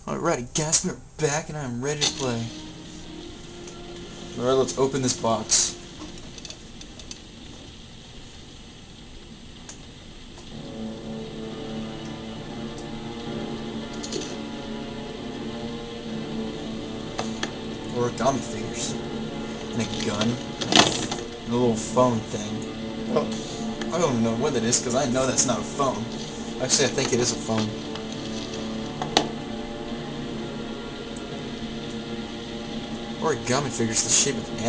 Alrighty, guys, we're back and I'm ready to play. Alright, let's open this box. Origami figures. And a gun. And a little phone thing. Oh, I don't know what it is because I know that's not a phone. Actually, I think it is a phone. Origami figures the shape of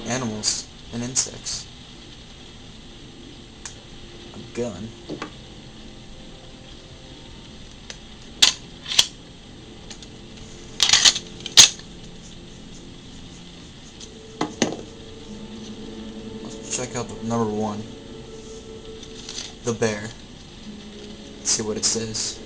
animals and insects. A gun. Let's check out the number one. The bear. Let's see what it says.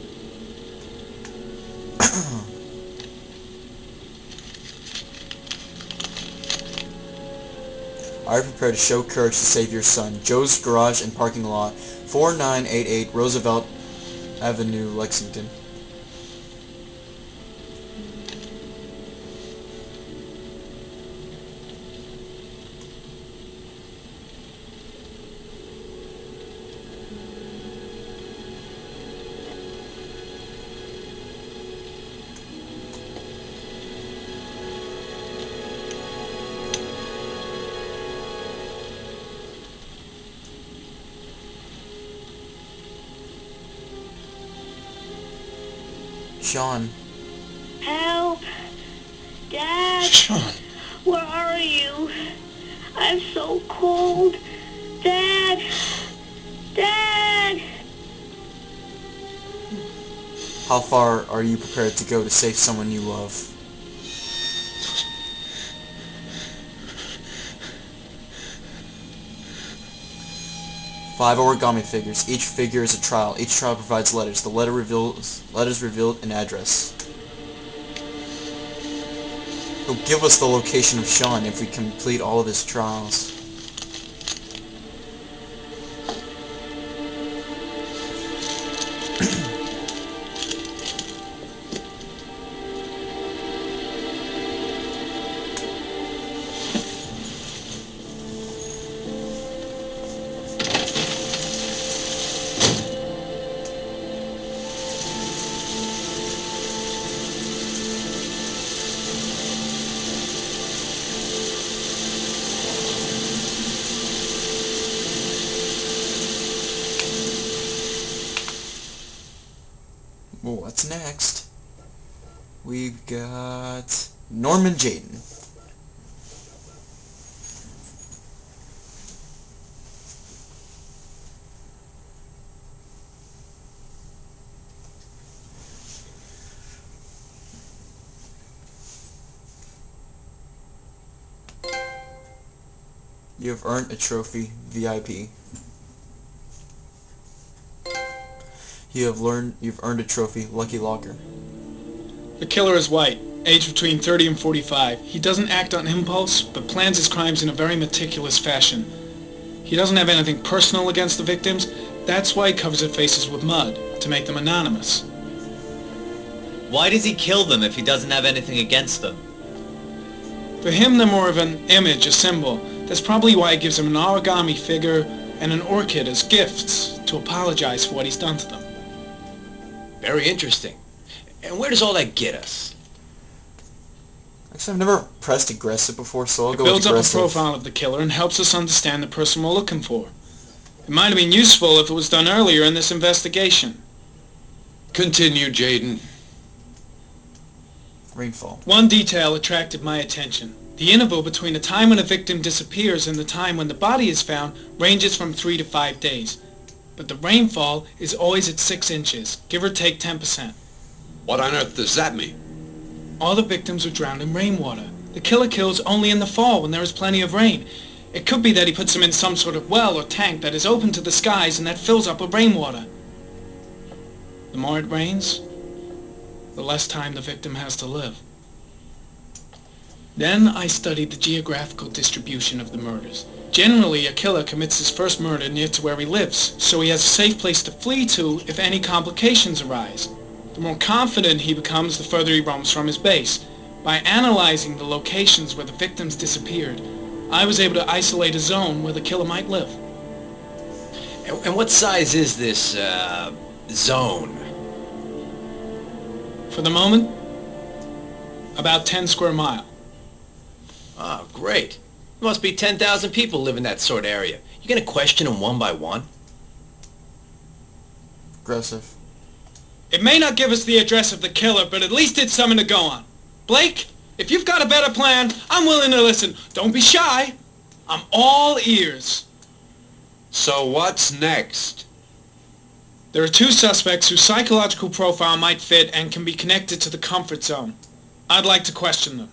Are you prepared to show courage to save your son? Joe's Garage and Parking Lot, 4988 Roosevelt Avenue, Lexington. Sean. Help! Dad! Sean! Where are you? I'm so cold. Dad! Dad! How far are you prepared to go to save someone you love? Five origami figures. Each figure is a trial. Each trial provides letters. The letters reveal an address. It'll give us the location of Sean if we complete all of his trials. Well, what's next? We've got Norman Jayden. You have earned a trophy, VIP. You've earned a trophy, Lucky Locker. The killer is white, aged between 30 and 45. He doesn't act on impulse, but plans his crimes in a very meticulous fashion. He doesn't have anything personal against the victims. That's why he covers their faces with mud, to make them anonymous. Why does he kill them if he doesn't have anything against them? For him, they're more of an image, a symbol. That's probably why he gives them an origami figure and an orchid as gifts to apologize for what he's done to them. Very interesting. And where does all that get us? Actually, I've never pressed aggressive before, so I'll It go with builds up aggressive. a profile of the killer and helps us understand the person we're looking for. It might have been useful if it was done earlier in this investigation. Continue, Jayden. Rainfall. One detail attracted my attention. The interval between the time when a victim disappears and the time when the body is found ranges from 3 to 5 days. But the rainfall is always at 6 inches, give or take 10%. What on earth does that mean? All the victims were drowned in rainwater. The killer kills only in the fall when there is plenty of rain. It could be that he puts them in some sort of well or tank that is open to the skies and that fills up with rainwater. The more it rains, the less time the victim has to live. Then I studied the geographical distribution of the murders. Generally, a killer commits his first murder near to where he lives, so he has a safe place to flee to if any complications arise. The more confident he becomes, the further he roams from his base. By analyzing the locations where the victims disappeared, I was able to isolate a zone where the killer might live. And what size is this, zone? For the moment, about 10 square mile. Oh, great. There must be 10,000 people live in that sort of area. You gonna question them one by one? Aggressive. It may not give us the address of the killer, but at least it's something to go on. Blake, if you've got a better plan, I'm willing to listen. Don't be shy. I'm all ears. So what's next? There are 2 suspects whose psychological profile might fit and can be connected to the comfort zone. I'd like to question them.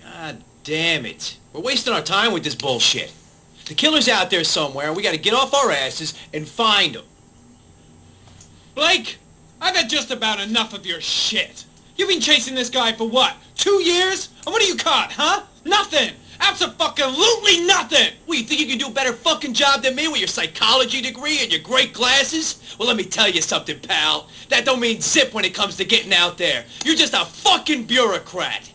God damn it. We're wasting our time with this bullshit. The killer's out there somewhere, and we gotta get off our asses and find him. Blake, I've had just about enough of your shit. You've been chasing this guy for what, 2 years? And what do you caught, huh? Nothing! Abso-fucking-lutely nothing! What, you think you can do a better fucking job than me with your psychology degree and your great glasses? Well, let me tell you something, pal. That don't mean zip when it comes to getting out there. You're just a fucking bureaucrat.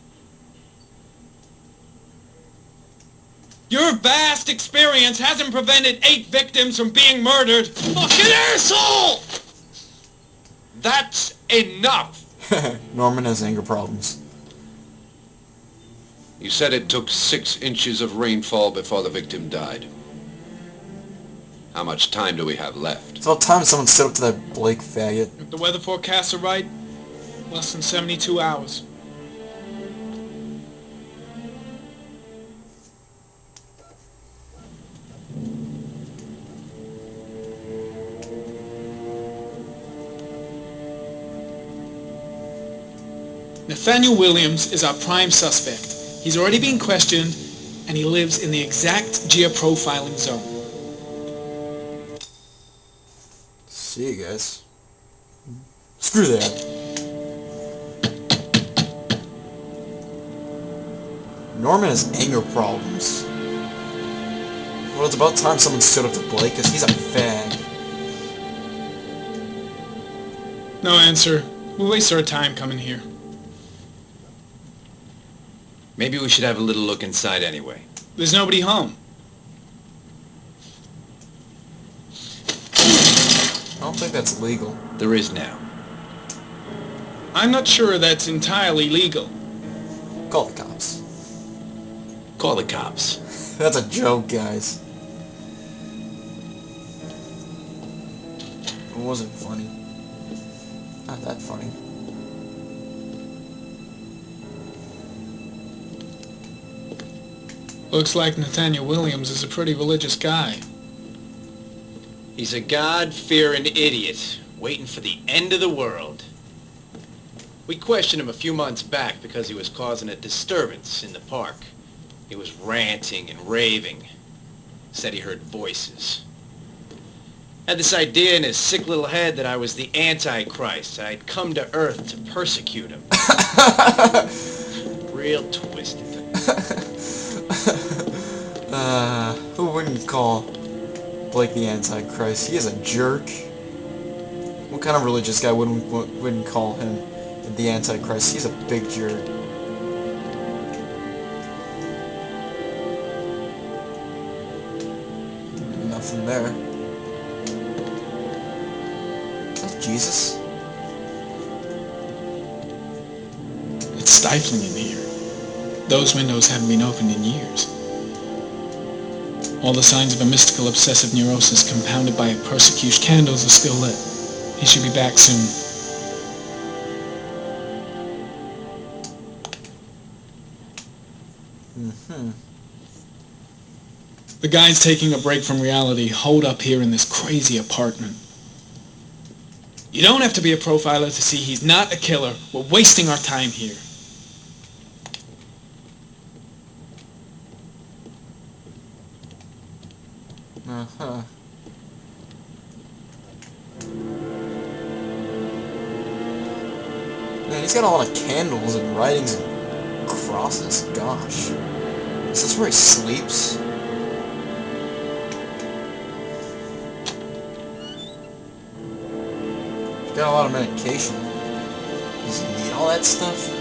Your vast experience hasn't prevented 8 victims from being murdered. Fucking asshole! That's enough! Norman has anger problems. You said it took 6 inches of rainfall before the victim died. How much time do we have left? It's about time someone stood up to that Blake faggot. If the weather forecasts are right, less than 72 hours. Nathaniel Williams is our prime suspect. He's already been questioned, and he lives in the exact geoprofiling zone. See you guys. Screw that. Norman has anger problems. Well, it's about time someone stood up to Blake, because he's a fag. No answer. We waste our time coming here. Maybe we should have a little look inside anyway. There's nobody home. I don't think that's legal. There is now. I'm not sure that's entirely legal. Call the cops. Call the cops. That's a joke, guys. It wasn't funny. Not that funny. Looks like Nathaniel Williams is a pretty religious guy. He's a God-fearing idiot, waiting for the end of the world. We questioned him a few months back because he was causing a disturbance in the park. He was ranting and raving. Said he heard voices. Had this idea in his sick little head that I was the Antichrist. I'd come to Earth to persecute him. Real twisted. Who wouldn't call Blake the Antichrist? He is a jerk. What kind of religious guy wouldn't call him the Antichrist? He's a big jerk. Nothing there. Is that Jesus? It's stifling in here. Those windows haven't been opened in years. All the signs of a mystical obsessive neurosis compounded by a persecution. Candles are still lit. He should be back soon. The guy's taking a break from reality, holed up here in this crazy apartment. You don't have to be a profiler to see he's not a killer. We're wasting our time here. Man, he's got a lot of candles and writings and crosses. Gosh. Is this where he sleeps? got a lot of medication. Does he need all that stuff?